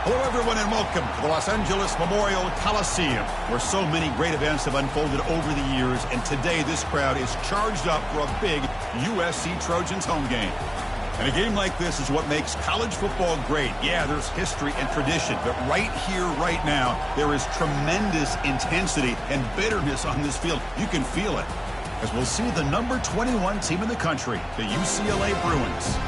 Hello, everyone, and welcome to the Los Angeles Memorial Coliseum, where so many great events have unfolded over the years, and today this crowd is charged up for a big USC Trojans home game. And a game like this is what makes college football great. Yeah, there's history and tradition, but right here, right now, there is tremendous intensity and bitterness on this field. You can feel it, as we'll see the number 21 team in the country, the UCLA Bruins,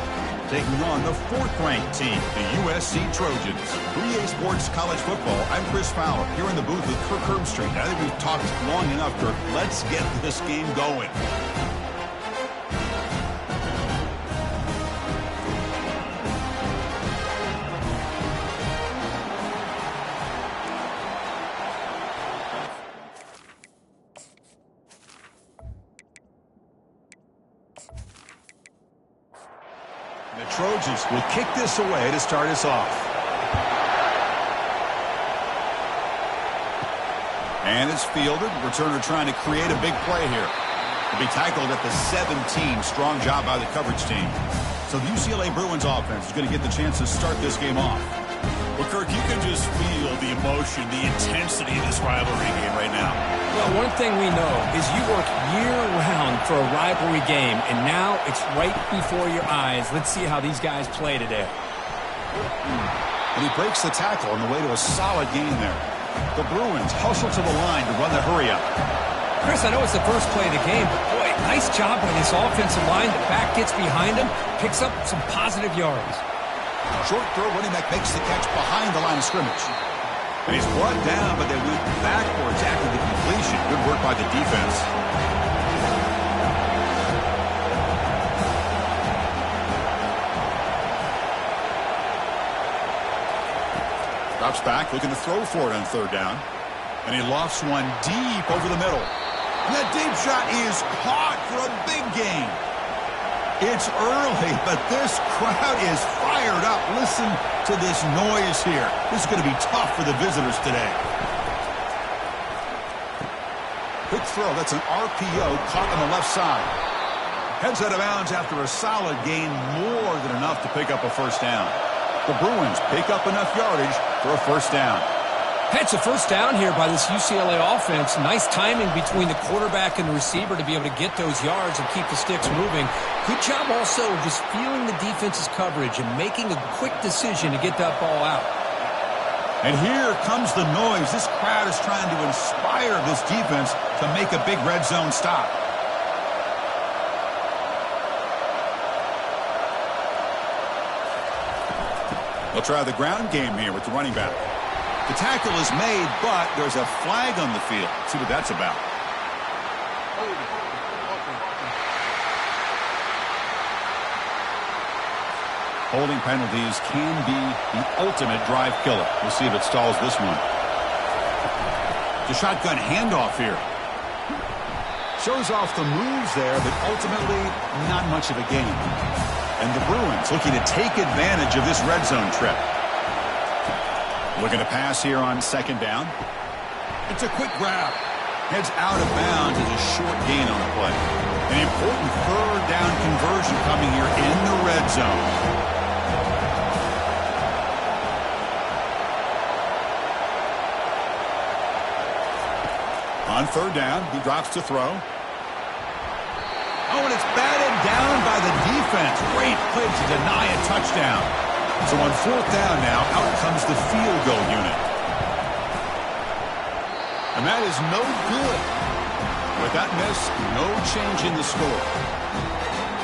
taking on the 4th-ranked team, the USC Trojans. For EA Sports College Football, I'm Chris Fowler, here in the booth with Kirk Herbstreit. I think we've talked long enough, Kirk. Let's get this game going. The Trojans will kick this away to start us off. And it's fielded. Returner trying to create a big play here. To be tackled at the 17. Strong job by the coverage team. So the UCLA Bruins offense is going to get the chance to start this game off. Well, Kirk, you can just feel the emotion, the intensity of this rivalry game right now. Well, one thing we know is you work year-round for a rivalry game, and now it's right before your eyes. Let's see how these guys play today. And he breaks the tackle on the way to a solid gain there. The Bruins hustle to the line to run the hurry-up. Chris, I know it's the first play of the game, but boy, nice job by this offensive line. The back gets behind him, picks up some positive yards. Short throw, running back makes the catch behind the line of scrimmage. And he's brought down, but they went backwards after the completion. Good work by the defense. Drops back, looking to throw for it on 3rd down. And he lofts one deep over the middle. And that deep shot is caught for a big gain. It's early, but this crowd is fired up. Listen to this noise here. This is going to be tough for the visitors today. Quick throw. That's an RPO caught on the left side. Heads out of bounds after a solid gain, more than enough to pick up a 1st down. The Bruins pick up enough yardage for a 1st down. It's a 1st down here by this UCLA offense. Nice timing between the quarterback and the receiver to be able to get those yards and keep the sticks moving. Good job also of just feeling the defense's coverage and making a quick decision to get that ball out. And here comes the noise. This crowd is trying to inspire this defense to make a big red zone stop. They'll try the ground game here with the running back. The tackle is made, but there's a flag on the field. Let's see what that's about. Holding penalties can be the ultimate drive killer. We'll see if it stalls this one. The shotgun handoff here. Shows off the moves there, but ultimately not much of a gain. And the Bruins looking to take advantage of this red zone trip. Looking to pass here on 2nd down. It's a quick grab. Heads out of bounds as a short gain on the play. An important 3rd down conversion coming here in the red zone. On 3rd down, he drops to throw. Oh, and it's batted down by the defense. Great play to deny a touchdown. So on 4th down now, out comes the field goal unit. And that is no good. With that miss, no change in the score.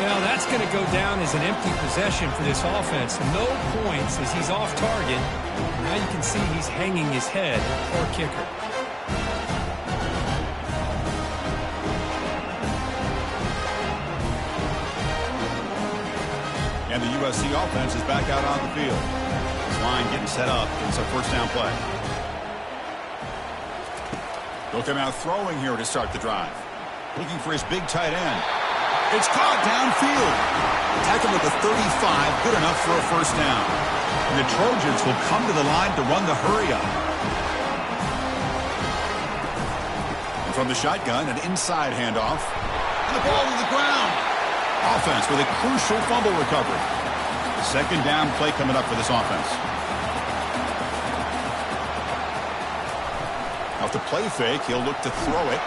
Well, that's going to go down as an empty possession for this offense. No points as he's off target. Now you can see he's hanging his head. Poor kicker. And the USC offense is back out on the field. This line getting set up. It's a 1st down play. They'll come out throwing here to start the drive. Looking for his big tight end. It's caught downfield. Tackled at the 35. Good enough for a 1st down. And the Trojans will come to the line to run the hurry-up. And from the shotgun, an inside handoff. And the ball to the ground. Offense with a crucial fumble recovery. 2nd down play coming up for this offense. Off the play fake, he'll look to throw it.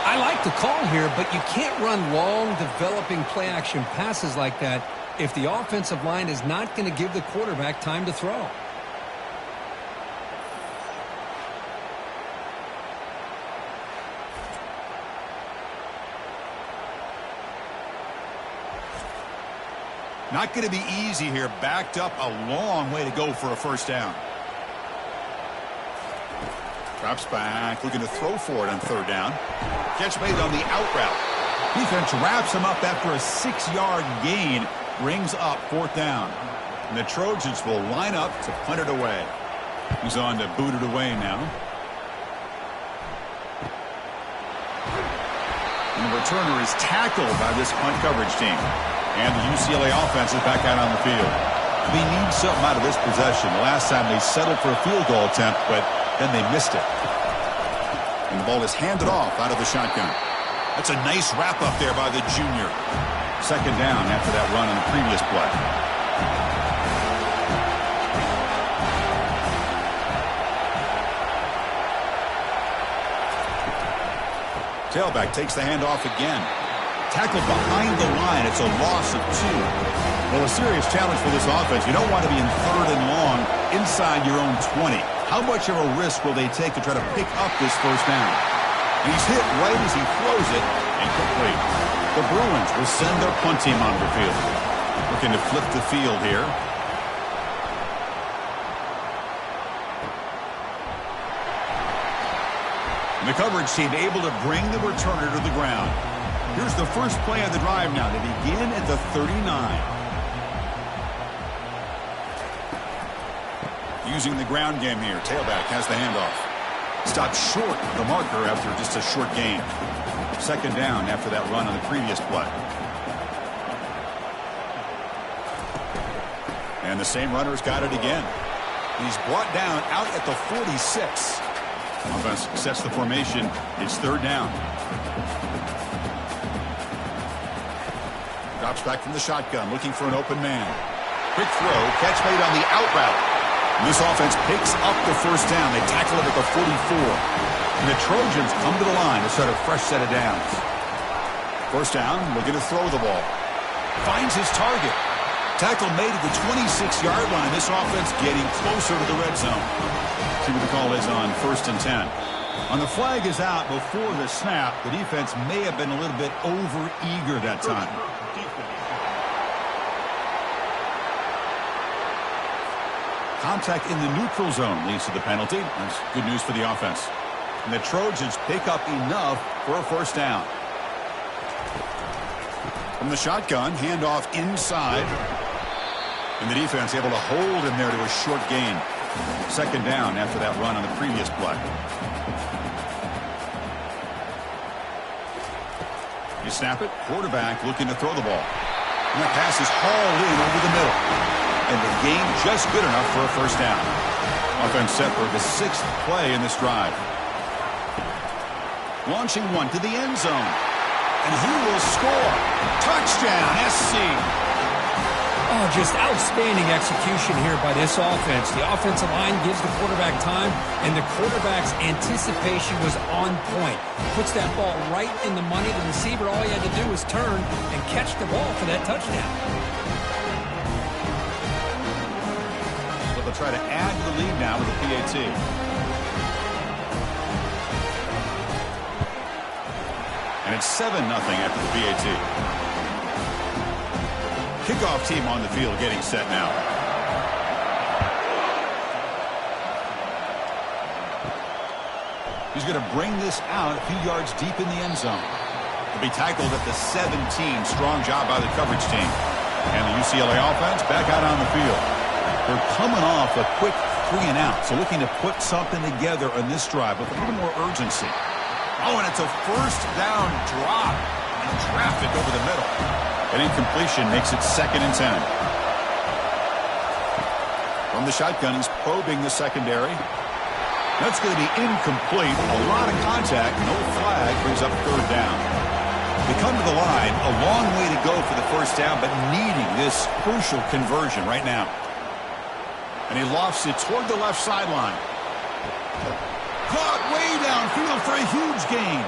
I like the call here, but you can't run long, developing play-action passes like that if the offensive line is not going to give the quarterback time to throw. Not going to be easy here. Backed up a long way to go for a first down. Drops back, looking to throw for it on third down. Catch made on the out route. Defense wraps him up after a 6-yard gain. Brings up fourth down. And the Trojans will line up to punt it away. He's on to boot it away now. And the returner is tackled by this punt coverage team. And the UCLA offense is back out on the field. They need something out of this possession. The last time they settled for a field goal attempt, but then they missed it. And the ball is handed off out of the shotgun. That's a nice wrap up there by the junior. Second down after that run on the previous play. Tailback takes the handoff again. Tackled behind the line. It's a loss of 2. Well, a serious challenge for this offense. You don't want to be in third and long inside your own 20. How much of a risk will they take to try to pick up this first down? And he's hit right as he throws it. Incomplete. The Bruins will send their punt team onto the field. Looking to flip the field here. And the coverage team able to bring the returner to the ground. Here's the first play of the drive now. They begin at the 39. Using the ground game here. Tailback has the handoff. Stopped short of the marker after just a short gain. Second down after that run on the previous play. And the same runner's got it again. He's brought down out at the 46. Offense sets the formation. It's third down. Drops back from the shotgun, looking for an open man. Quick throw, catch made on the out route. And this offense picks up the first down. They tackle it at the 44. And the Trojans come to the line to start a fresh set of downs. First down, looking to throw the ball. Finds his target. Tackle made at the 26-yard line. This offense getting closer to the red zone. See what the call is on first and 10. On the flag is out before the snap. The defense may have been a little bit over-eager that time. Contact in the neutral zone leads to the penalty. That's good news for the offense. And the Trojans pick up enough for a first down. From the shotgun, handoff inside. And the defense able to hold him there to a short gain. Second down after that run on the previous play. You snap it, quarterback looking to throw the ball. And that pass is hauled in over the middle. And the gain just good enough for a first down. Offense set for the 6th play in this drive. Launching one to the end zone. And he will score. Touchdown, SC. Oh, just outstanding execution here by this offense. The offensive line gives the quarterback time, and the quarterback's anticipation was on point. Puts that ball right in the money. The receiver, all he had to do was turn and catch the ball for that touchdown. So they'll try to add to the lead now with the PAT. And it's 7-0 after the PAT. Kickoff team on the field getting set now. He's going to bring this out a few yards deep in the end zone. To be tackled at the 17. Strong job by the coverage team. And the UCLA offense back out on the field. They're coming off a quick 3 and out. So looking to put something together on this drive with a little more urgency. Oh, and it's a first down drop in traffic over the middle. An incompletion makes it 2nd and 10. From the shotgun, he's probing the secondary. That's going to be incomplete. A lot of contact. No flag brings up third down. They come to the line. A long way to go for the first down, but needing this crucial conversion right now. And he lofts it toward the left sideline. Caught way downfield for a huge gain.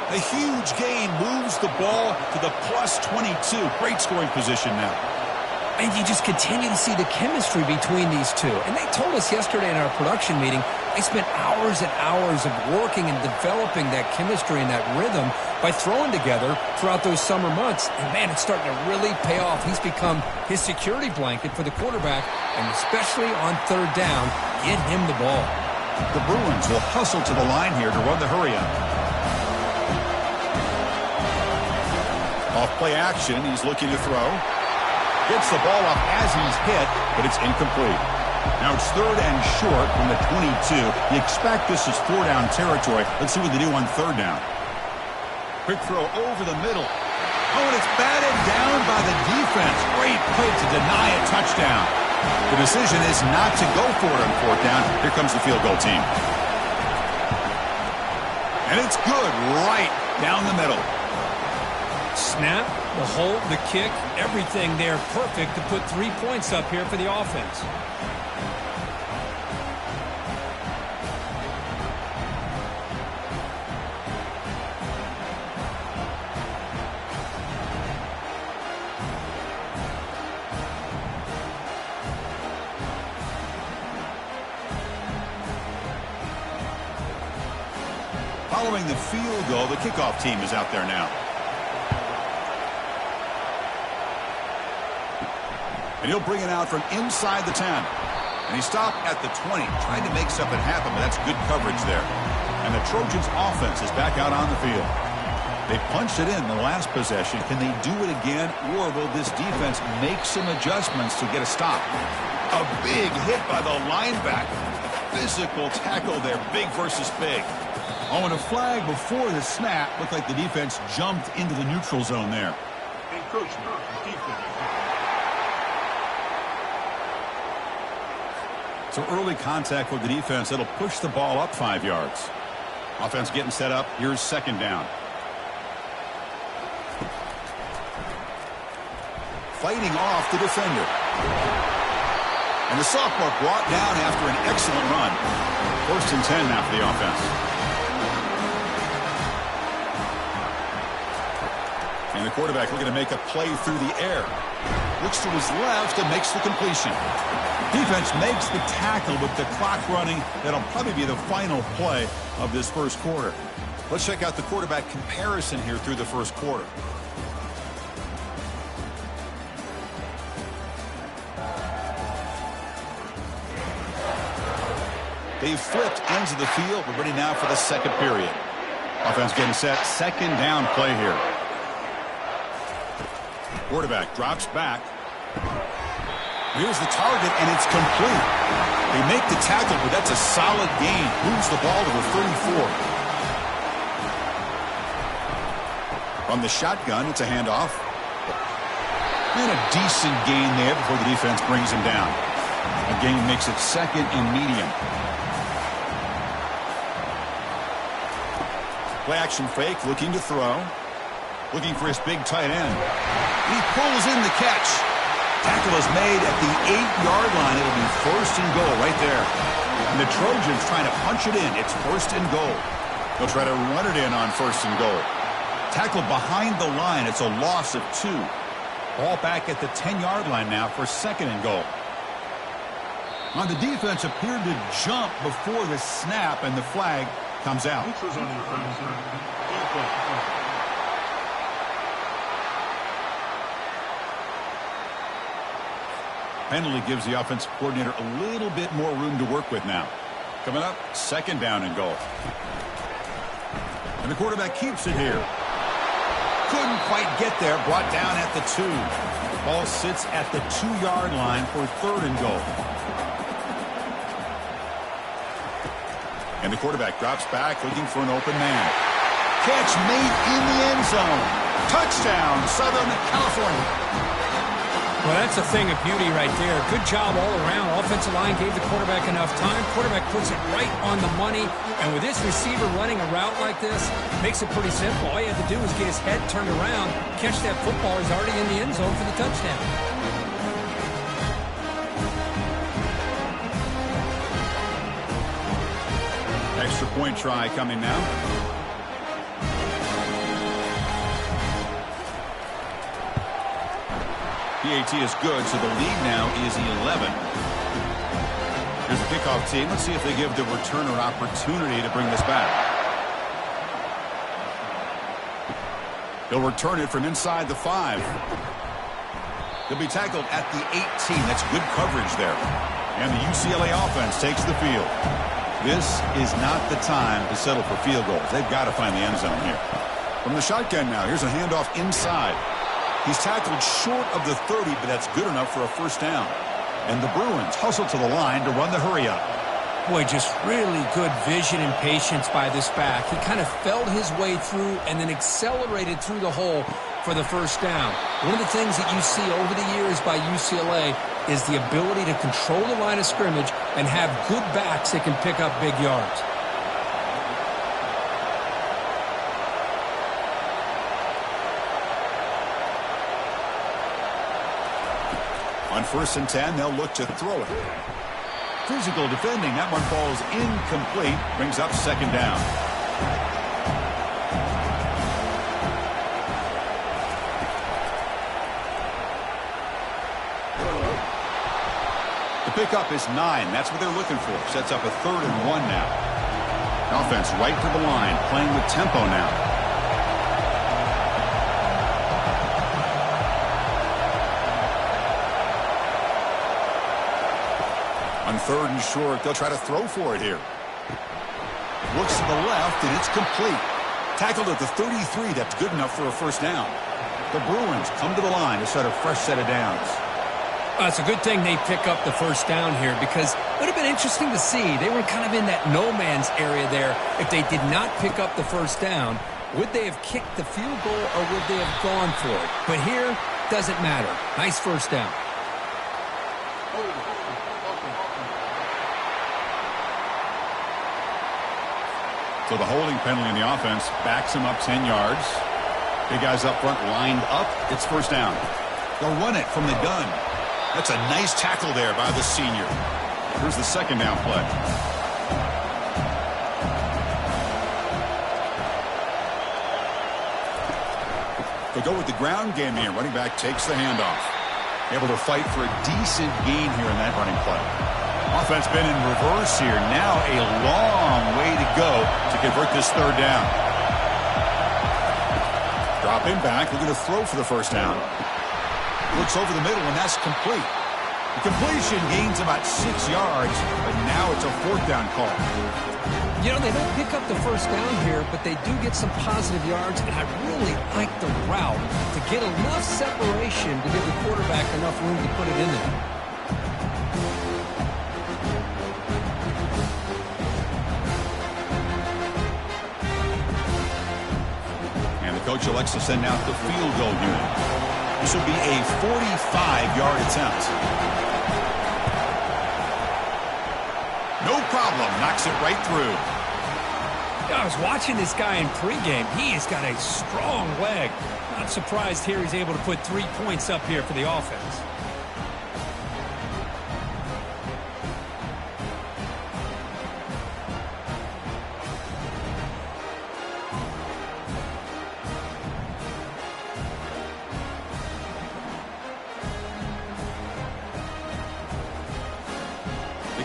A huge gain moves the ball to the plus 22. Great scoring position now. And you just continue to see the chemistry between these two. And they told us yesterday in our production meeting, they spent hours and hours of working and developing that chemistry and that rhythm by throwing together throughout those summer months. And, man, it's starting to really pay off. He's become his security blanket for the quarterback, and especially on third down, get him the ball. The Bruins will hustle to the line here to run the hurry-up. Off play action, he's looking to throw. Gets the ball up as he's hit, but it's incomplete. Now it's third and short from the 22. You expect this is four-down territory. Let's see what they do on third down. Quick throw over the middle. Oh, and it's batted down by the defense. Great play to deny a touchdown. The decision is not to go for it on fourth down. Here comes the field goal team. And it's good right down the middle. Snap, the hold, the kick, everything there perfect to put 3 points up here for the offense. Following the field goal, the kickoff team is out there now. And he'll bring it out from inside the 10. And he stopped at the 20, trying to make something happen, but that's good coverage there. And the Trojans' offense is back out on the field. They punched it in the last possession. Can they do it again, or will this defense make some adjustments to get a stop? A big hit by the linebacker. Physical tackle there, big versus big. Oh, and a flag before the snap. Looked like the defense jumped into the neutral zone there. Encroachment, defense. So early contact with the defense. That'll push the ball up 5 yards. Offense getting set up. Here's second down. Fighting off the defender. And the sophomore brought down after an excellent run. First and 10 now for the offense. And the quarterback looking to make a play through the air. Looks to his left and makes the completion. Defense makes the tackle with the clock running. That'll probably be the final play of this first quarter. Let's check out the quarterback comparison here through the first quarter. They've flipped ends of the field. We're ready now for the second period. Offense getting set. Second down play here. Quarterback drops back. Here's the target, and it's complete. They make the tackle, but that's a solid gain. Moves the ball to the 34. From the shotgun, it's a handoff. And a decent gain there before the defense brings him down. A gain makes it second and medium. Play action fake, looking to throw. Looking for his big tight end. He pulls in the catch. Tackle is made at the 8-yard line. It'll be first and goal right there. And the Trojans trying to punch it in. It's first and goal. They'll try to run it in on first and goal. Tackle behind the line. It's a loss of 2. Ball back at the 10-yard line now for second and goal. Now the defense appeared to jump before the snap, and the flag comes out. Penalty gives the offensive coordinator a little bit more room to work with now. Coming up, second down and goal. And the quarterback keeps it here. Couldn't quite get there. Brought down at the 2. Ball sits at the 2-yard line for third and goal. And the quarterback drops back looking for an open man. Catch made in the end zone. Touchdown, Southern California. Well, that's a thing of beauty right there. Good job all around. Offensive line gave the quarterback enough time. Quarterback puts it right on the money. And with this receiver running a route like this, makes it pretty simple. All you have to do is get his head turned around, catch that football. He's already in the end zone for the touchdown. Extra 2-point try coming now. PAT is good, so the lead now is 11. Here's the kickoff team. Let's see if they give the returner opportunity to bring this back. He'll return it from inside the 5. He'll be tackled at the 18. That's good coverage there. And the UCLA offense takes the field. This is not the time to settle for field goals. They've got to find the end zone here. From the shotgun now, here's a handoff inside. He's tackled short of the 30, but that's good enough for a first down. And the Bruins hustle to the line to run the hurry-up. Boy, just really good vision and patience by this back. He kind of felt his way through and then accelerated through the hole for the first down. One of the things that you see over the years by UCLA is the ability to control the line of scrimmage and have good backs that can pick up big yards. On 1st and 10, they'll look to throw it. Physical defending. That one falls incomplete. Brings up 2nd down. The pickup is 9. That's what they're looking for. Sets up a 3rd and 1 now. Offense right to the line. Playing with tempo now. On 3rd and short, they'll try to throw for it here. Looks to the left, and it's complete. Tackled at the 33. That's good enough for a first down. The Bruins come to the line to set a fresh set of downs. It's a good thing they pick up the first down here because it would have been interesting to see. They were kind of in that no-man's area there. If they did not pick up the first down, would they have kicked the field goal or would they have gone for it? But here, doesn't matter. Nice first down. So the holding penalty in the offense backs him up 10 yards. Big guys up front lined up. It's first down. They'll run it from the gun. That's a nice tackle there by the senior. Here's the 2nd down play. They go with the ground game here. Running back takes the handoff. Able to fight for a decent gain here in that running play. Offense been in reverse here. Now a long way to go to convert this 3rd down. Dropping back. Looking to throw for the first down. Looks over the middle, and that's complete. The completion gains about 6 yards, but now it's a 4th down call. You know, they don't pick up the first down here, but they do get some positive yards, and I really like the route to get enough separation to give the quarterback enough room to put it in there. Coach elects to send out the field goal unit. This will be a 45-yard attempt. No problem. Knocks it right through. I was watching this guy in pregame. He has got a strong leg. Not surprised here he's able to put 3 points up here for the offense.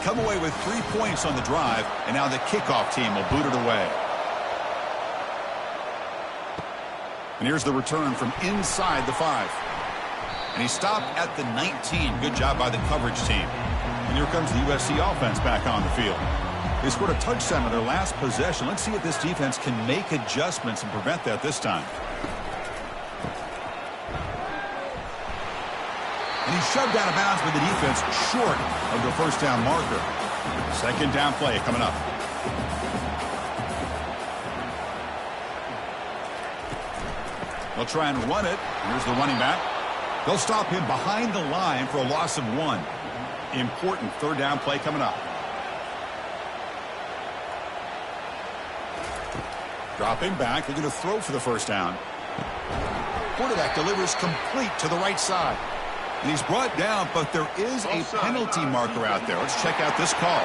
Come away with 3 points on the drive, and now the kickoff team will boot it away. And here's the return from inside the 5. And he stopped at the 19. Good job by the coverage team. And here comes the USC offense back on the field. They scored a touchdown on their last possession. Let's see if this defense can make adjustments and prevent that this time. And he's shoved out of bounds with the defense short of the first down marker. 2nd down play coming up. They'll try and run it. Here's the running back. They'll stop him behind the line for a loss of 1. Important 3rd down play coming up. Dropping back. They're going to throw for the first down. Quarterback delivers complete to the right side. And he's brought down, but there is a penalty marker out there. Let's check out this call.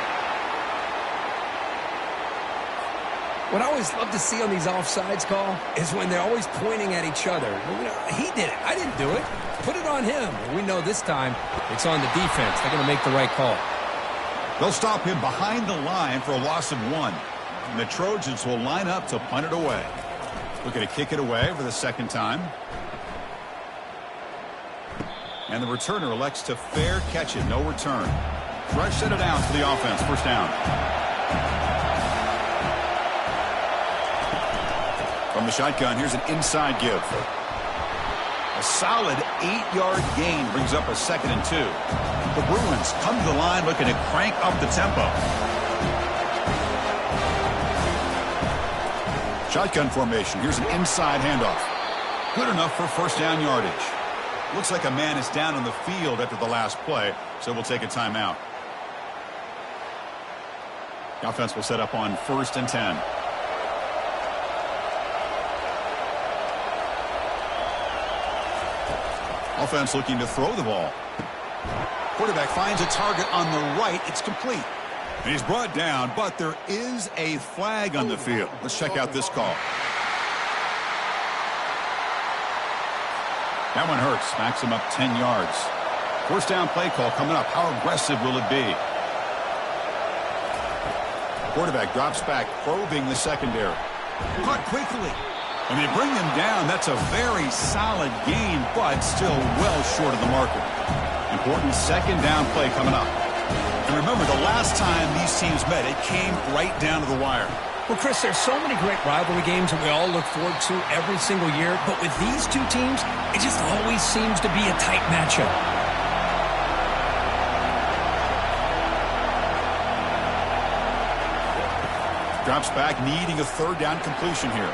What I always love to see on these offsides call is when they're always pointing at each other. He did it. I didn't do it. Put it on him. We know this time it's on the defense. They're going to make the right call. They'll stop him behind the line for a loss of 1. And the Trojans will line up to punt it away. Looking to kick it away for the second time. And the returner elects to fair catch it. No return. Fresh set it down for the offense. First down. From the shotgun, here's an inside give. A solid 8-yard gain brings up a 2nd and 2. The Bruins come to the line looking to crank up the tempo. Shotgun formation. Here's an inside handoff. Good enough for first down yardage. Looks like a man is down on the field after the last play, so we'll take a timeout. The offense will set up on 1st and 10. Offense looking to throw the ball. Quarterback finds a target on the right. It's complete. And he's brought down, but there is a flag on the field. Let's check out this call. That one hurts. Smacks him up 10 yards. First down play call coming up. How aggressive will it be? Quarterback drops back, probing the secondary. Caught quickly. And they bring him down. That's a very solid gain, but still well short of the marker. Important second down play coming up. And remember, the last time these teams met, it came right down to the wire. Well, Chris, there's so many great rivalry games that we all look forward to every single year. But with these two teams, it just always seems to be a tight matchup. Drops back, needing a third down completion here.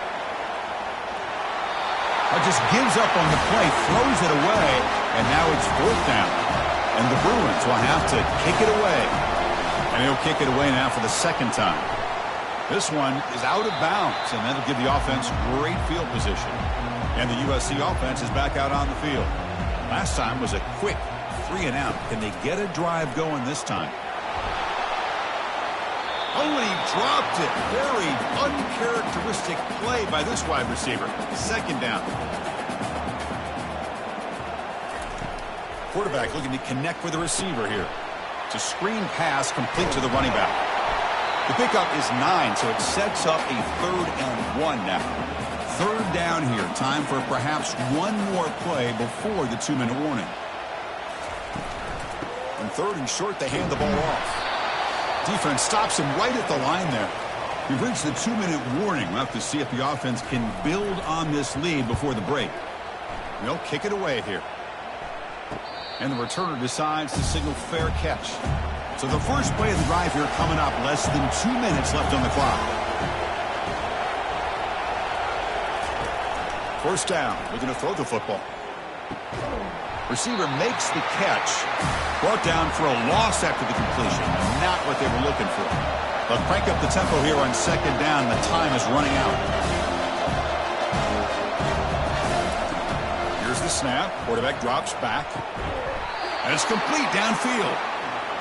Just gives up on the play, throws it away, and now it's 4th down. And the Bruins will have to kick it away. And he'll kick it away now for the 2nd time. This one is out of bounds, and that'll give the offense great field position. And the USC offense is back out on the field. Last time was a quick 3 and out. Can they get a drive going this time? Oh, and he dropped it. Very uncharacteristic play by this wide receiver. 2nd down. Quarterback looking to connect with the receiver here. It's a screen pass complete to the running back. The pickup is 9, so it sets up a 3rd and 1 now. 3rd down here. Time for perhaps one more play before the 2-minute warning. On 3rd and short, they hand the ball off. Defense stops him right at the line there. We've reached the 2-minute warning. We'll have to see if the offense can build on this lead before the break. They'll kick it away here. And the returner decides to signal fair catch. So the first play of the drive here coming up. Less than 2 minutes left on the clock. First down. Looking to throw the football. Receiver makes the catch. Brought down for a loss after the completion. Not what they were looking for. But crank up the tempo here on 2nd down. The time is running out. Here's the snap. Quarterback drops back. And it's complete downfield.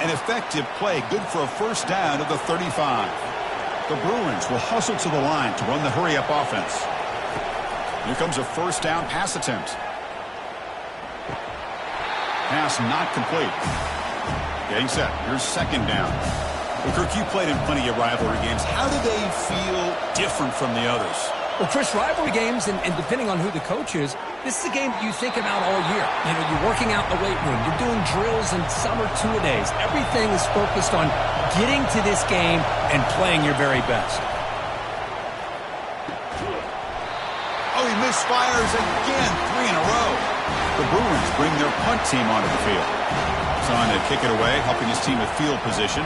An effective play. Good for a first down at the 35. The Bruins will hustle to the line to run the hurry-up offense. Here comes a first down pass attempt. Pass not complete. Getting set. Here's 2nd down. Well, Kirk, you played in plenty of rivalry games. How do they feel different from the others? Well, Chris, rivalry games, and depending on who the coach is, this is a game you think about all year. You know, you're working out in the weight room. You're doing drills and summer two-a-days. Everything is focused on getting to this game and playing your very best. Oh, he misfires again. 3 in a row. The Bruins bring their punt team onto the field. He's on to kick it away, helping his team with field position.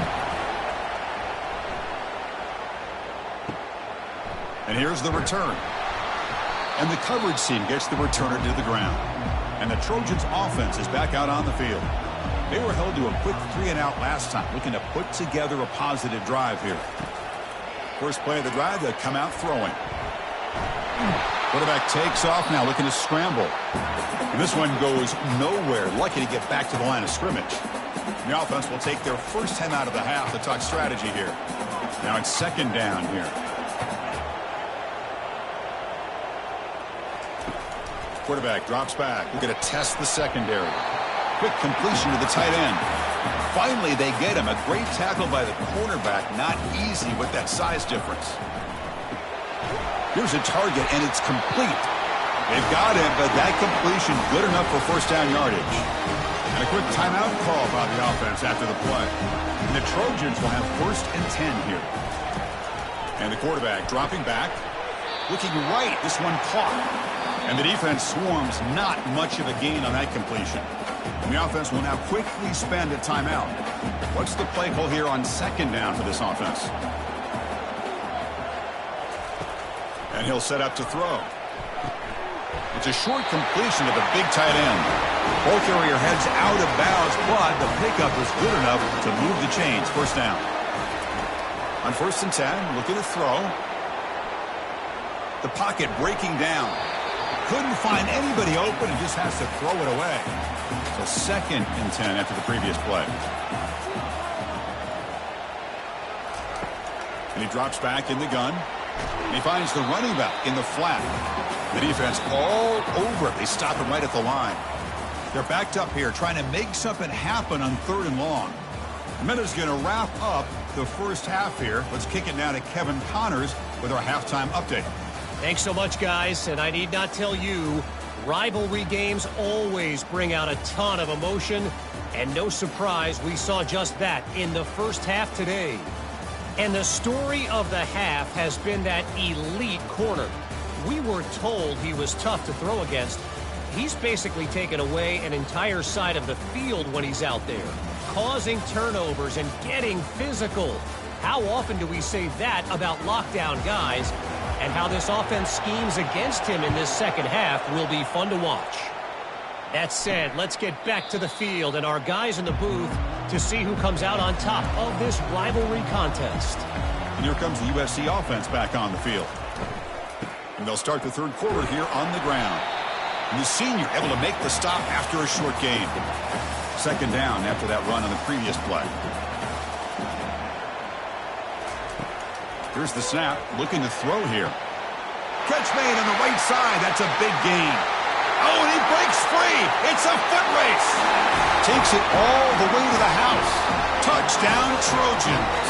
And here's the return. And the coverage team gets the returner to the ground. And the Trojans offense is back out on the field. They were held to a quick 3 and out last time, looking to put together a positive drive here. First play of the drive, they come out throwing. Quarterback takes off now, looking to scramble. And this one goes nowhere. Lucky to get back to the line of scrimmage. And the offense will take their first 10 out of the half to talk strategy here. Now it's 2nd down here. Quarterback drops back. We're going to test the secondary. Quick completion to the tight end. Finally, they get him. A great tackle by the cornerback. Not easy with that size difference. Here's a target, and it's complete. They've got him, but that completion good enough for first down yardage. And a quick timeout call by the offense after the play. And the Trojans will have 1st and 10 here. And the quarterback dropping back. Looking right. This one caught. And the defense swarms. Not much of a gain on that completion. And the offense will now quickly spend a timeout. What's the play call here on 2nd down for this offense? And he'll set up to throw. It's a short completion to the big tight end. Ball carrier heads out of bounds, but the pickup was good enough to move the chains. First down. On 1st and 10, looking to throw. The pocket breaking down. Couldn't find anybody open and just has to throw it away. So 2nd and 10 after the previous play. And he drops back in the gun. And he finds the running back in the flat. The defense all over it. They stop him right at the line. They're backed up here trying to make something happen on 3rd and long. The minute's going to wrap up the first half here. Let's kick it now to Kevin Connors with our halftime update. Thanks so much, guys. And I need not tell you, rivalry games always bring out a ton of emotion. And no surprise, we saw just that in the first half today. And the story of the half has been that elite corner. We were told he was tough to throw against. He's basically taken away an entire side of the field when he's out there, causing turnovers and getting physical. How often do we say that about lockdown guys? And how this offense schemes against him in this second half will be fun to watch. That said, let's get back to the field and our guys in the booth to see who comes out on top of this rivalry contest. And here comes the USC offense back on the field. And they'll start the 3rd quarter here on the ground. And the senior able to make the stop after a short gain. 2nd down after that run on the previous play. Here's the snap, looking to throw here. Catch made on the right side. That's a big gain. Oh, and he breaks free. It's a foot race. Takes it all the way to the house. Touchdown, Trojans.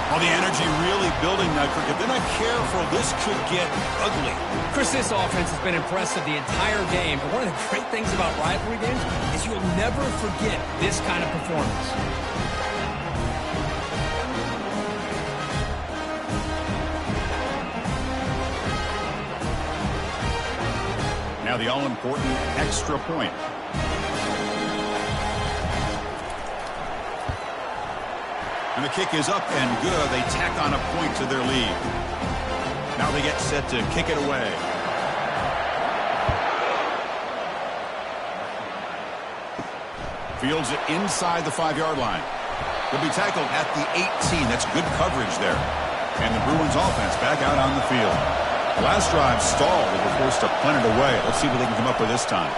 Well, the energy really building now, Cricket. They're not careful. This could get ugly. Chris, this offense has been impressive the entire game. And one of the great things about rivalry games is you'll never forget this kind of performance. Now the all-important extra point. And the kick is up and good. They tack on a point to their lead. Now they get set to kick it away. Fields it inside the 5-yard line. He'll be tackled at the 18. That's good coverage there. And the Bruins offense back out on the field. The last drive stalled. They were forced to punt it away. Let's see what they can come up with this time.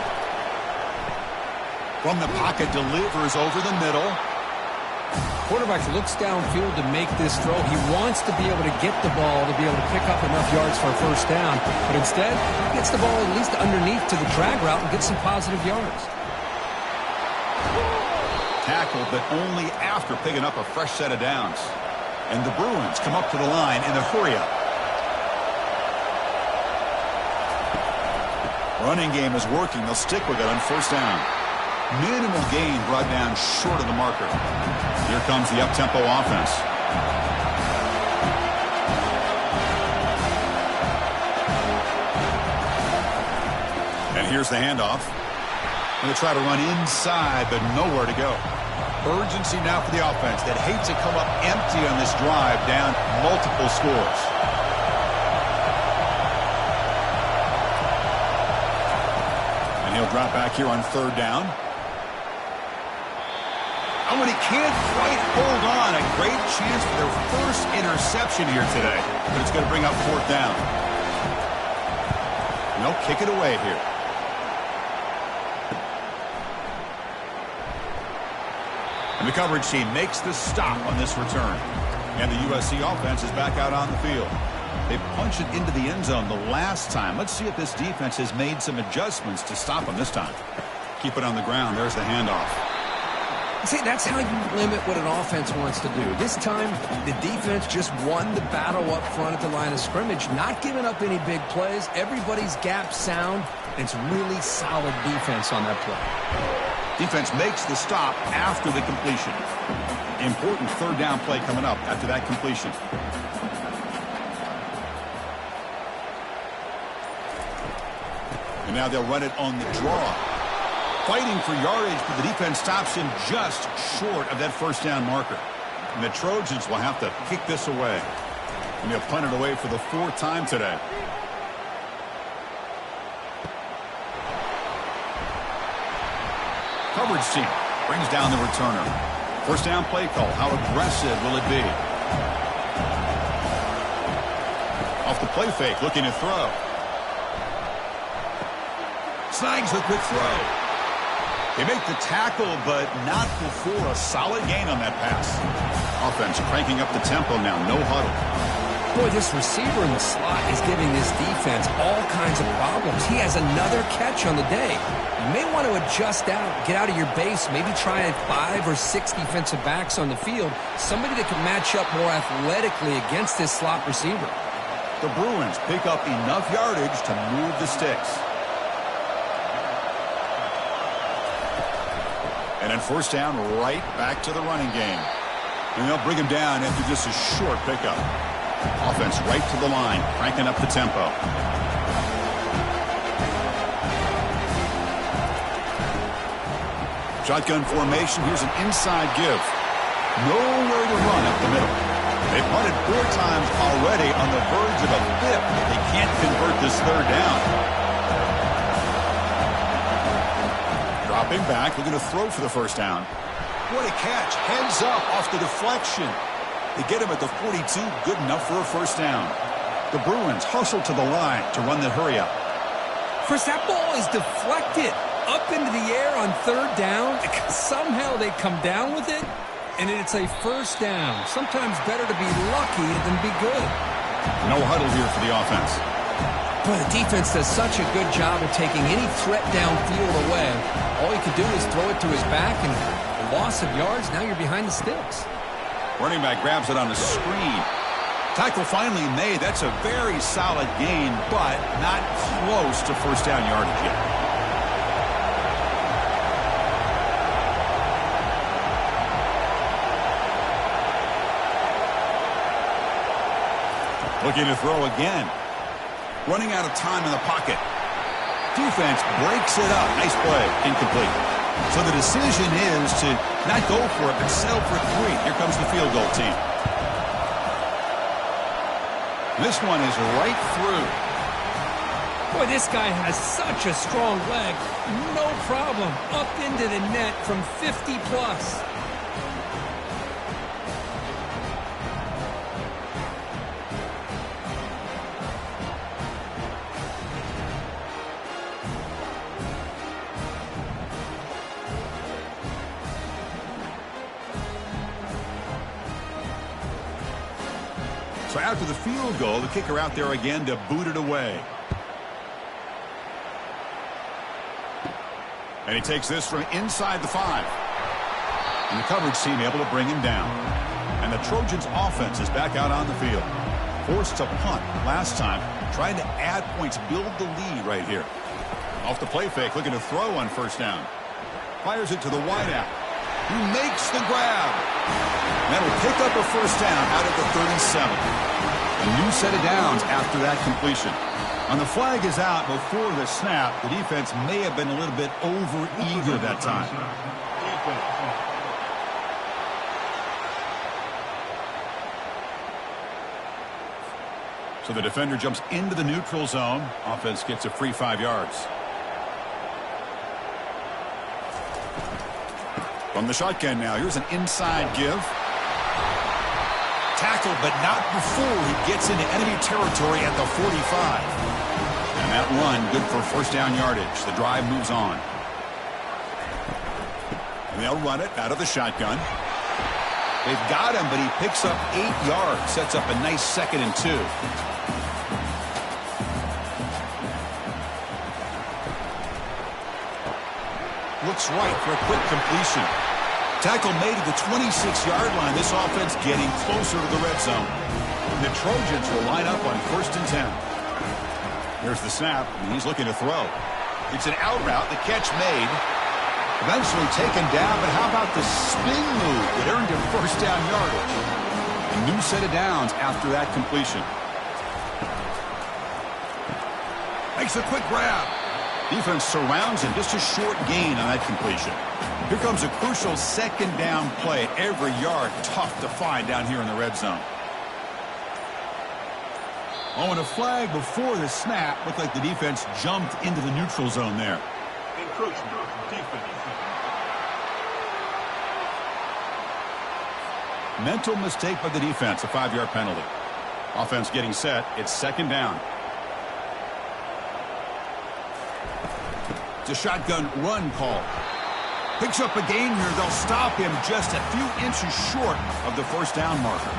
From the pocket, delivers over the middle. Quarterback looks downfield to make this throw. He wants to be able to get the ball to be able to pick up enough yards for a first down. But instead, he gets the ball at least underneath to the drag route and gets some positive yards. Tackled, but only after picking up a fresh set of downs. And the Bruins come up to the line in a hurry-up. Running game is working. They'll stick with it on first down. Minimal gain brought down short of the marker. Here comes the up-tempo offense. And here's the handoff. Going to try to run inside, but nowhere to go. Urgency now for the offense that hates to come up empty on this drive, down multiple scores. He'll drop back here on 3rd down. Oh, and he can't quite hold on. A great chance for their first interception here today. But it's going to bring up 4th down. And they'll kick it away here. And the coverage team makes the stop on this return. And the USC offense is back out on the field. They punched it into the end zone the last time. Let's see if this defense has made some adjustments to stop them this time. Keep it on the ground. There's the handoff. See, that's how you limit what an offense wants to do. This time, the defense just won the battle up front at the line of scrimmage, not giving up any big plays. Everybody's gap sound. It's really solid defense on that play. Defense makes the stop after the completion. Important third down play coming up after that completion. And now they'll run it on the draw. Fighting for yardage, but the defense stops him just short of that first down marker. And the Trojans will have to kick this away. And they'll punt it away for the fourth time today. Coverage team brings down the returner. First down play call. How aggressive will it be? Off the play fake, looking to throw. Snags the quick throw. They make the tackle, but not before a solid gain on that pass. Offense cranking up the tempo now. No huddle. Boy, this receiver in the slot is giving this defense all kinds of problems. He has another catch on the day. You may want to adjust out, get out of your base, maybe try 5 or 6 defensive backs on the field, somebody that can match up more athletically against this slot receiver. The Bruins pick up enough yardage to move the sticks. And then first down, right back to the running game. And they'll bring him down after just a short pickup. Offense right to the line, cranking up the tempo. Shotgun formation. Here's an inside give. Nowhere to run up the middle. They punted 4 times already, on the verge of a 5th. They can't convert this third down. Dropping back, looking to throw for the first down. What a catch. Heads up off the deflection. They get him at the 42, good enough for a first down. The Bruins hustle to the line to run the hurry up. Chris, that ball is deflected up into the air on third down. Somehow they come down with it, and it's a first down. Sometimes better to be lucky than be good. No huddle here for the offense. Boy, the defense does such a good job of taking any threat downfield away. All you can do is throw it to his back, and a loss of yards, now you're behind the sticks. Running back grabs it on the screen. Tackle finally made. That's a very solid gain, but not close to first down yardage yet. Looking to throw again. Running out of time in the pocket. Defense breaks it up. Nice play. Incomplete. So the decision is to not go for it, but settle for 3. Here comes the field goal team. This one is right through. Boy, this guy has such a strong leg. No problem. Up into the net from 50 plus. So after the field goal, the kicker out there again to boot it away. And he takes this from inside the 5. And the coverage team able to bring him down. And the Trojans offense is back out on the field. Forced to punt last time. Trying to add points, build the lead right here. Off the play fake, looking to throw on first down. Fires it to the wideout. He makes the grab. And that'll pick up a first down out of the 37. A new set of downs after that completion. And the flag is out before the snap. The defense may have been a little bit over-eager that time. So the defender jumps into the neutral zone. Offense gets a free 5 yards. From the shotgun now, here's an inside give. Tackle, but not before he gets into enemy territory at the 45. And that run, good for first down yardage. The drive moves on. And they'll run it out of the shotgun. They've got him, but he picks up 8 yards. Sets up a nice 2nd and 2. Looks right for a quick completion. Tackle made at the 26-yard line. This offense getting closer to the red zone. And the Trojans will line up on 1st and 10. Here's the snap, and he's looking to throw. It's an out route. The catch made. Eventually taken down, but how about the spin move that earned him 1st down yardage? A new set of downs after that completion. Makes a quick grab. Defense surrounds him. Just a short gain on that completion. Here comes a crucial 2nd down play. Every yard tough to find down here in the red zone. Oh, and a flag before the snap. Looked like the defense jumped into the neutral zone there. Encroachment, defense. Mental mistake by the defense, a 5-yard penalty. Offense getting set. It's 2nd down. It's a shotgun run call. Picks up a gain here. They'll stop him just a few inches short of the 1st down marker.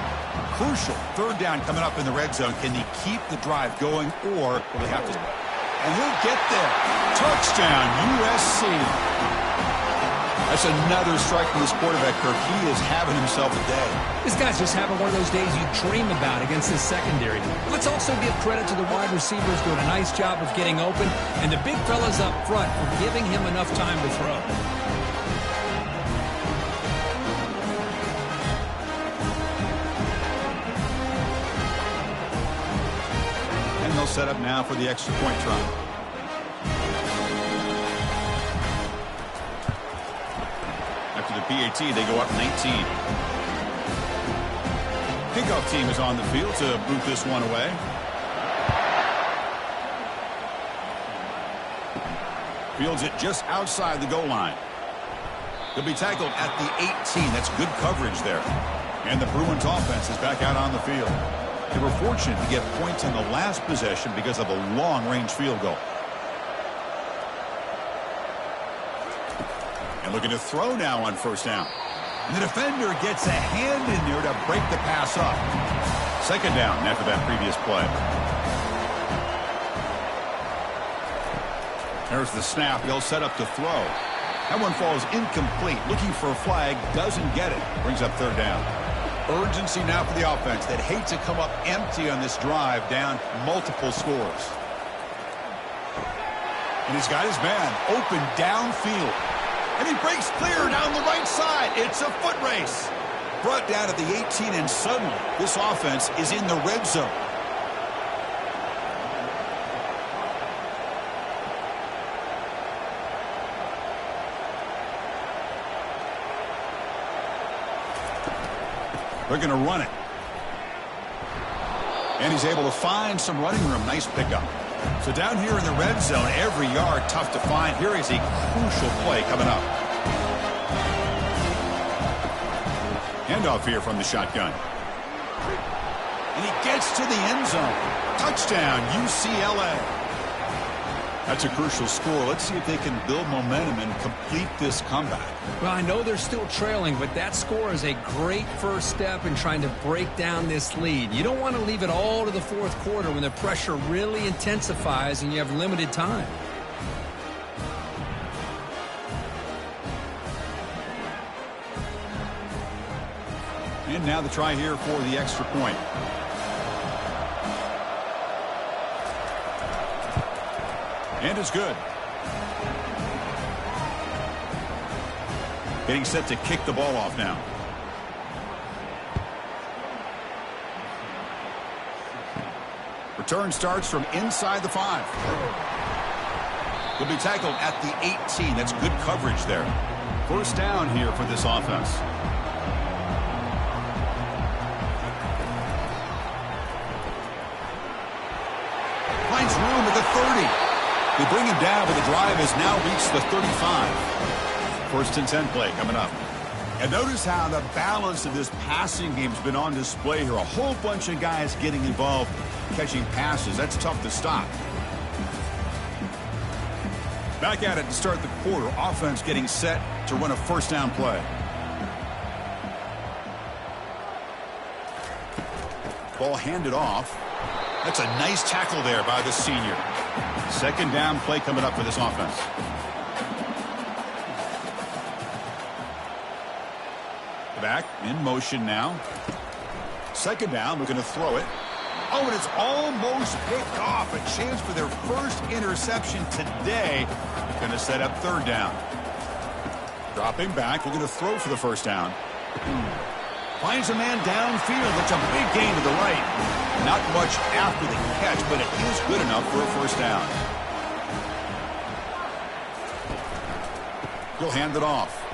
Crucial 3rd down coming up in the red zone. Can they keep the drive going, or will they have to? And he'll get there. Touchdown, USC. That's another strike from this quarterback, Kirk. He is having himself a day. This guy's just having one of those days you dream about against his secondary. Let's also give credit to the wide receivers doing a nice job of getting open, and the big fellas up front for giving him enough time to throw. And they'll set up now for the extra point try. After the PAT, they go up 19. Kickoff team is on the field to boot this one away. Fields it just outside the goal line. He'll be tackled at the 18. That's good coverage there. And the Bruins offense is back out on the field. They were fortunate to get points on the last possession because of a long-range field goal. And looking to throw now on 1st down. And the defender gets a hand in there to break the pass up. 2nd down after that previous play. There's the snap. He'll set up to throw. That one falls incomplete. Looking for a flag. Doesn't get it. Brings up 3rd down. Urgency now for the offense that hate to come up empty on this drive, down multiple scores. And he's got his man open downfield. And he breaks clear down the right side. It's a foot race. Brought down at the 18, and suddenly this offense is in the red zone. They're going to run it. And he's able to find some running room. Nice pickup. So down here in the red zone, every yard tough to find. Here is a crucial play coming up. Handoff here from the shotgun. And he gets to the end zone. Touchdown, UCLA. That's a crucial score. Let's see if they can build momentum and complete this comeback. Well, I know they're still trailing, but that score is a great first step in trying to break down this lead. You don't want to leave it all to the 4th quarter when the pressure really intensifies and you have limited time. And now the try here for the extra point. And it's good. Getting set to kick the ball off now. Return starts from inside the 5. He'll be tackled at the 18. That's good coverage there. 1st down here for this offense. Finds room at the 30. They bring him down, but the drive has now reached the 35. 1st and 10 play coming up. And notice how the balance of this passing game has been on display here. A whole bunch of guys getting involved catching passes. That's tough to stop. Back at it to start the quarter. Offense getting set to run a 1st down play. Ball handed off. That's a nice tackle there by the senior. Second down play coming up for this offense. Back in motion now. Second down, looking to throw it. Oh, and it's almost picked off. A chance for their first interception today. Going to set up third down. Dropping back, looking to throw for the first down. Finds a man downfield. That's a big gain to the right. Not much after the catch, but it is good enough for a first down. He'll hand it off.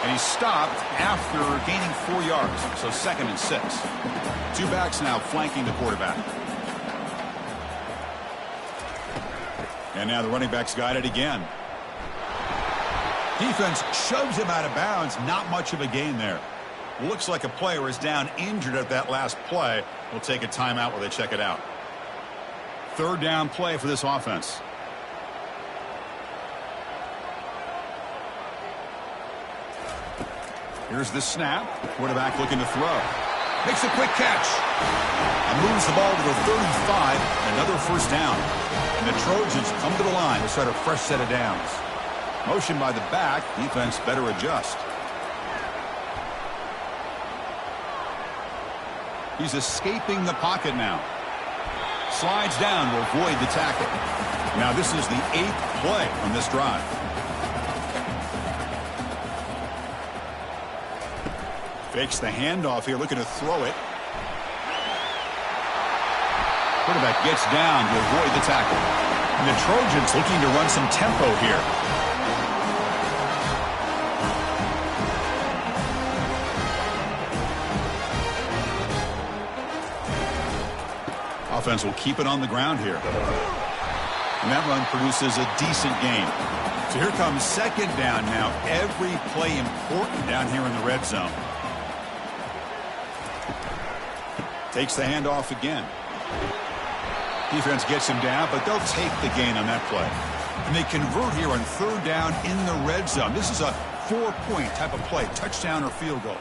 And he's stopped after gaining 4 yards. So 2nd and 6. 2 backs now flanking the quarterback. And now the running back's got it again. Defense shoves him out of bounds. Not much of a gain there. Looks like a player is down injured at that last play. We'll take a timeout while they check it out. Third down play for this offense. Here's the snap. Quarterback looking to throw. Makes a quick catch. And moves the ball to the 35. Another first down. And the Trojans come to the line to start a fresh set of downs. Motion by the back. Defense better adjust. He's escaping the pocket now. Slides down to avoid the tackle. Now this is the 8th play on this drive. Fakes the handoff here, looking to throw it. Quarterback gets down to avoid the tackle. And the Trojans looking to run some tempo here. Offense will keep it on the ground here. And that run produces a decent gain. So here comes second down now. Every play important down here in the red zone. Takes the handoff again. Defense gets him down, but they'll take the gain on that play. And they convert here on third down in the red zone. This is a 4-point type of play, touchdown or field goal.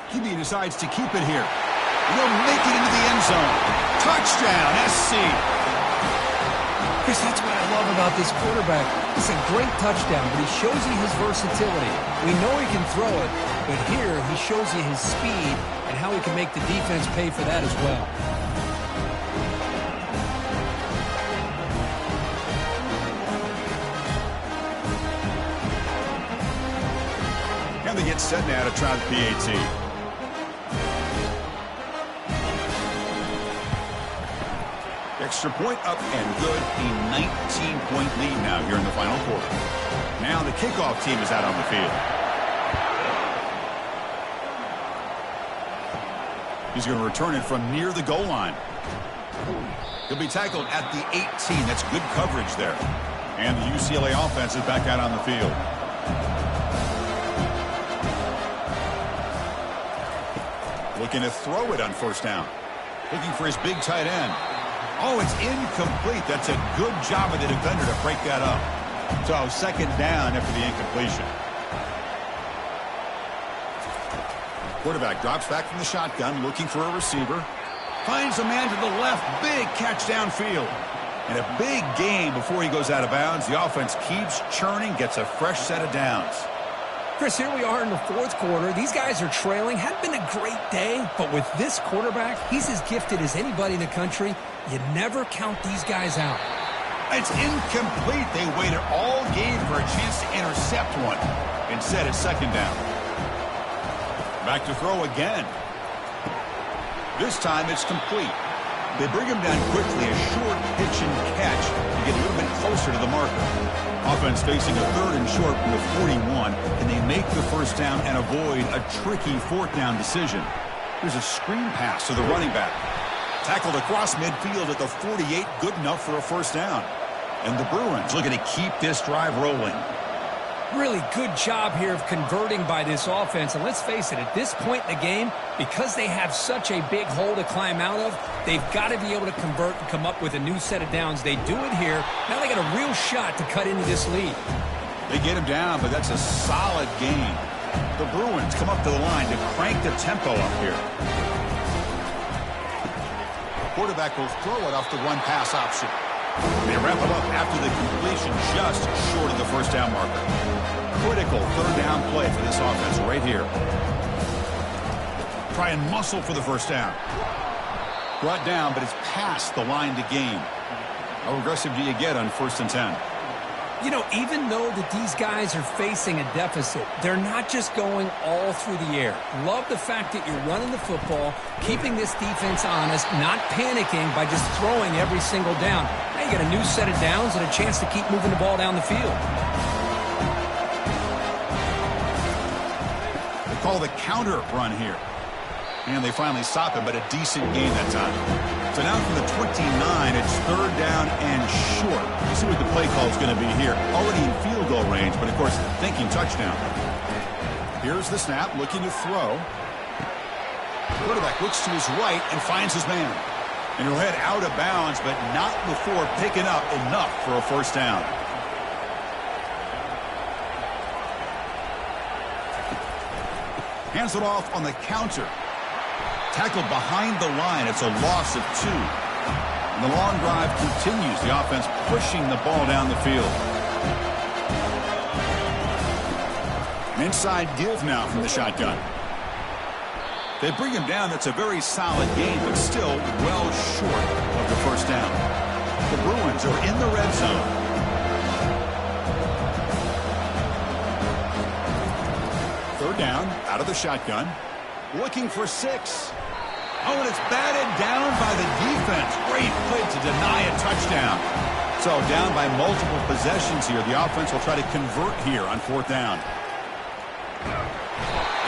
QB decides to keep it here. And they'll make it into the end zone. Touchdown, SC. Chris, that's what I love about this quarterback. It's a great touchdown, but he shows you his versatility. We know he can throw it, but here he shows you his speed and how he can make the defense pay for that as well. And they get set now to try the PAT. Extra point up and good. A 19-point lead now here in the final quarter. Now the kickoff team is out on the field. He's going to return it from near the goal line. He'll be tackled at the 18. That's good coverage there. And the UCLA offense is back out on the field. Looking to throw it on first down. Looking for his big tight end. Oh, it's incomplete. That's a good job of the defender to break that up. So second down after the incompletion. Quarterback drops back from the shotgun, looking for a receiver. Finds a man to the left. Big catch downfield. And a big gain before he goes out of bounds. The offense keeps churning, gets a fresh set of downs. Chris, here we are in the fourth quarter. These guys are trailing. Hadn't been a great day, but with this quarterback, he's as gifted as anybody in the country. You never count these guys out. It's incomplete. They waited all game for a chance to intercept one. Instead, it's second down. Back to throw again. This time, it's complete. They bring him down quickly, a short pitch and catch to get a little bit closer to the marker. Offense facing a third and short from the 41, and they make the first down and avoid a tricky fourth down decision. There's a screen pass to the running back. Tackled across midfield at the 48, good enough for a first down. And the Bruins looking to keep this drive rolling. Really good job here of converting by this offense. And let's face it, at this point in the game, because they have such a big hole to climb out of, they've got to be able to convert and come up with a new set of downs. They do it here. Now they got a real shot to cut into this lead. They get him down, but that's a solid gain. The Bruins come up to the line to crank the tempo up here. quarterback will throw it off the run-pass option. They wrap it up after the completion, just short of the first down marker. Critical third down play for this offense right here. Try and muscle for the first down. Brought down, but it's past the line to gain. How aggressive do you get on 1st and 10? You know, even though that these guys are facing a deficit, they're not just going all through the air. Love the fact that you're running the football, keeping this defense honest, not panicking by just throwing every single down. Now you got a new set of downs and a chance to keep moving the ball down the field. They call the counter run here. And they finally stop him, but a decent gain that time. So now from the 29, it's 3rd down and short. We'll see what the play call is going to be here. Already in field goal range, but of course, thinking touchdown. Here's the snap, looking to throw. Quarterback looks to his right and finds his man. And he'll head out of bounds, but not before picking up enough for a first down. Hands it off on the counter. Tackled behind the line. It's a loss of 2. And the long drive continues. The offense pushing the ball down the field. An inside give now from the shotgun. They bring him down. That's a very solid gain, but still well short of the first down. The Bruins are in the red zone. Third down, out of the shotgun. Looking for 6. Oh, and it's batted down by the defense. Great play to deny a touchdown. So down by multiple possessions here. The offense will try to convert here on 4th down.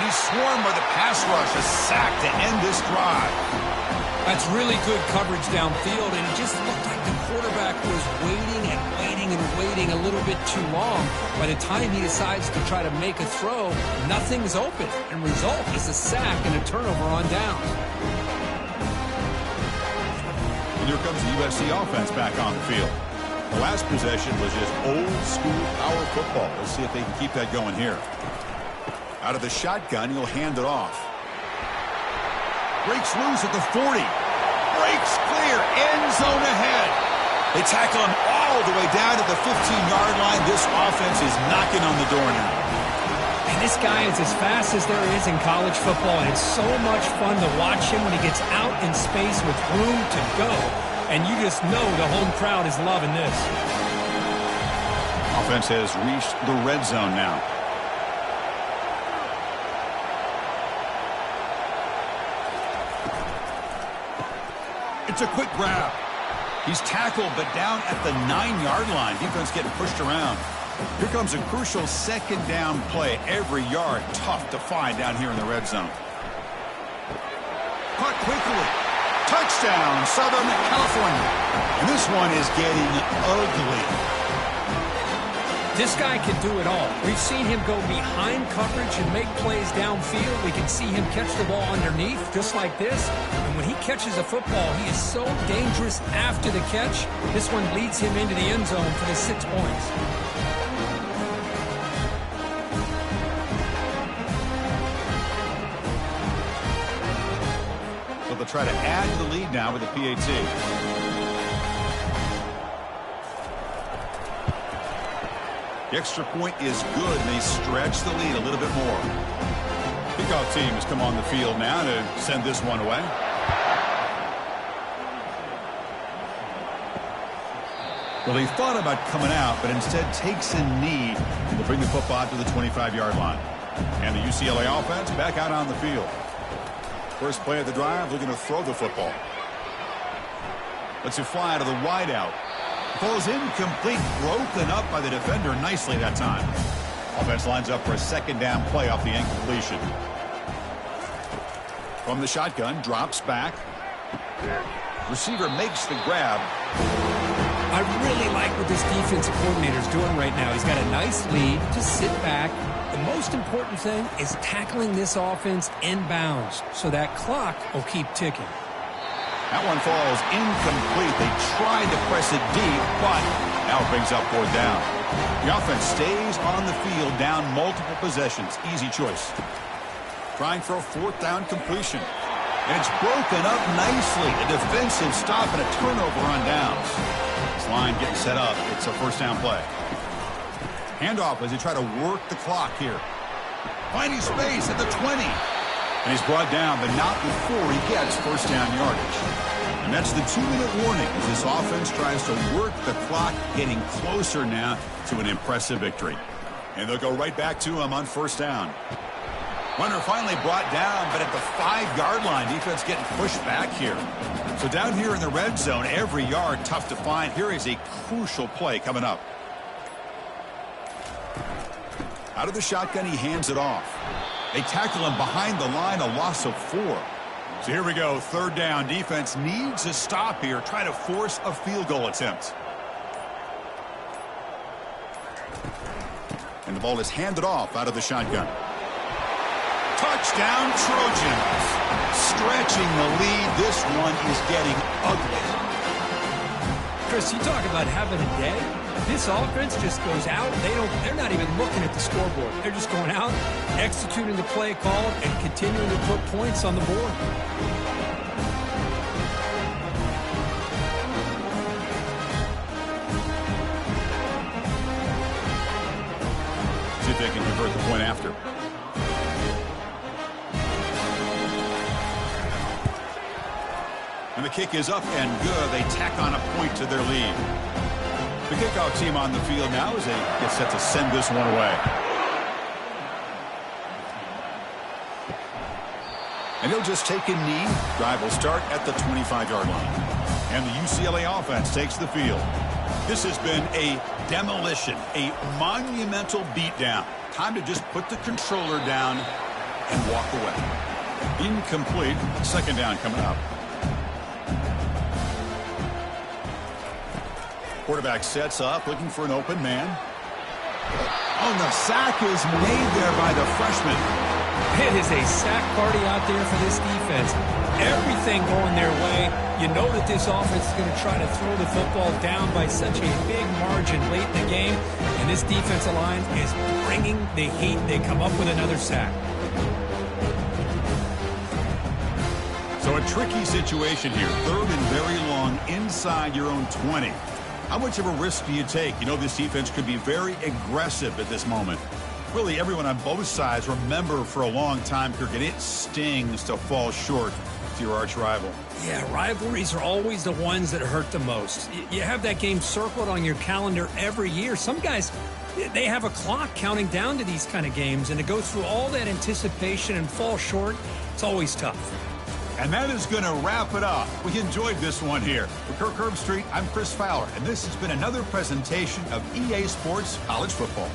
He's swarmed by the pass rush. A sack to end this drive. That's really good coverage downfield, and it just looked like the quarterback was waiting and waiting and waiting a little bit too long. By the time he decides to try to make a throw, nothing's open, and result is a sack and a turnover on down. And here comes the USC offense back on the field. The last possession was just old-school power football. Let's see if they can keep that going here. Out of the shotgun, he'll hand it off. Breaks loose at the 40. Breaks clear. End zone ahead. They tackle him all the way down to the 15-yard line. This offense is knocking on the door now. And this guy is as fast as there is in college football, and it's so much fun to watch him when he gets out in space with room to go. And you just know the home crowd is loving this. Offense has reached the red zone now. It's a quick grab. He's tackled, but down at the 9-yard line. Defense getting pushed around. Here comes a crucial 2nd down play. Every yard tough to find down here in the red zone. Caught quickly. Touchdown, Southern California. And this one is getting ugly. This guy can do it all. We've seen him go behind coverage and make plays downfield. We can see him catch the ball underneath, just like this. And when he catches a football, he is so dangerous after the catch. This one leads him into the end zone for the 6 points. So they'll try to add to the lead now with the PAT. The extra point is good, and they stretch the lead a little bit more. Kickoff team has come on the field now to send this one away. Well, they thought about coming out, but instead takes a knee to bring the football to the 25-yard line. And the UCLA offense back out on the field. First play of the drive, looking to throw the football. Lets it fly to the wideout. Falls incomplete, broken up by the defender nicely that time. Offense lines up for a 2nd down play off the incompletion. From the shotgun, drops back. Receiver makes the grab. I really like what this defensive coordinator is doing right now. He's got a nice lead to sit back. The most important thing is tackling this offense inbounds so that clock will keep ticking. That one falls incomplete. They tried to press it deep, but now it brings up 4th down. The offense stays on the field, down multiple possessions. Easy choice. Trying for a 4th down completion. And it's broken up nicely. A defensive stop and a turnover on downs. This line getting set up. It's a first down play. Handoff as he try to work the clock here. Finding space at the 20. And he's brought down, but not before he gets first down yardage. And that's the 2-minute warning as this offense tries to work the clock, getting closer now to an impressive victory. And they'll go right back to him on first down. Runner finally brought down, but at the 5-yard line, defense getting pushed back here. So down here in the red zone, every yard tough to find. Here is a crucial play coming up. Out of the shotgun, he hands it off. They tackle him behind the line, a loss of 4. So here we go, third down. Defense needs a stop here, try to force a field goal attempt. And the ball is handed off out of the shotgun. Touchdown, Trojans. Stretching the lead. This one is getting ugly. Chris, you talk about having a day. This offense just goes out. They're not even looking at the scoreboard. They're just going out, executing the play call, and continuing to put points on the board. See if they can convert the point after. And the kick is up and good. They tack on a point to their lead. The kickoff team on the field now as they get set to send this one away. And he'll just take a knee. Drive will start at the 25-yard line. And the UCLA offense takes the field. This has been a demolition, a monumental beatdown. Time to just put the controller down and walk away. Incomplete. Second down coming up. Quarterback sets up, looking for an open man. Oh, the sack is made there by the freshman. It is a sack party out there for this defense. Everything going their way. You know that this offense is going to try to throw the football down by such a big margin late in the game. And this defensive line is bringing the heat. They come up with another sack. So a tricky situation here. Third and very long inside your own 20. How much of a risk do you take? You know this defense could be very aggressive at this moment. Really, everyone on both sides remember for a long time, Kirk, and it stings to fall short to your arch rival. Yeah, rivalries are always the ones that hurt the most. You have that game circled on your calendar every year. Some guys, they have a clock counting down to these kind of games, and to go through all that anticipation and fall short, it's always tough. And that is going to wrap it up. We enjoyed this one here. For Kirk Herbstreit, I'm Chris Fowler, and this has been another presentation of EA Sports College Football.